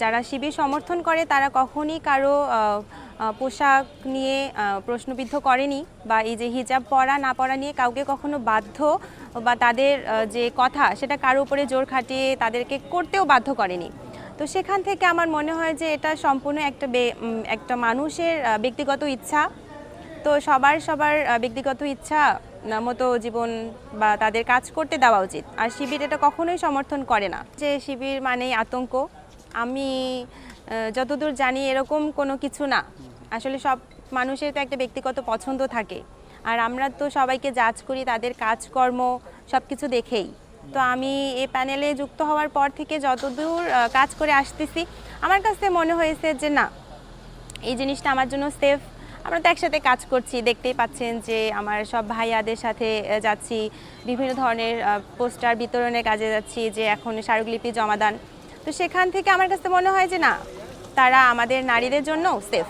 যারা শিবির সমর্থন করে তারা কখনই কারো পোশাক নিয়ে প্রশ্নবিদ্ধ করেনি, বা এই যে হিজাব পরা না পরা নিয়ে কাউকে কখনো বাধ্য বা তাদের যে কথা সেটা কারো উপরে জোর খাটিয়ে তাদেরকে করতেও বাধ্য করেনি। তো সেখান থেকে আমার মনে হয় যে এটা সম্পূর্ণ একটা মানুষের ব্যক্তিগত ইচ্ছা। তো সবার ব্যক্তিগত ইচ্ছা মতো জীবন বা তাদের কাজ করতে দেওয়া উচিত। আর শিবির এটা কখনোই সমর্থন করে না যে শিবির মানেই আতঙ্ক। আমি যতদূর জানি এরকম কোনো কিছু না। আসলে সব মানুষের তো একটা ব্যক্তিগত পছন্দ থাকে, আর আমরা তো সবাইকে জাজ করি তাদের কাজকর্ম সব কিছু দেখেই। তো আমি এই প্যানেলে যুক্ত হওয়ার পর থেকে যতদূর কাজ করে আসতেছি, আমার কাছে মনে হয়েছে যে না, এই জিনিসটা আমার জন্য সেফ। আমরা তো একসাথে কাজ করছি, দেখতেই পাচ্ছেন যে আমার সব ভাইয়াদের সাথে যাচ্ছি, বিভিন্ন ধরনের পোস্টার বিতরণের কাজে যাচ্ছি, যে এখন স্মারকলিপি জমাদান। তো সেখান থেকে আমার কাছে মনে হয় যে না, তারা আমাদের নারীদের জন্য সেফ।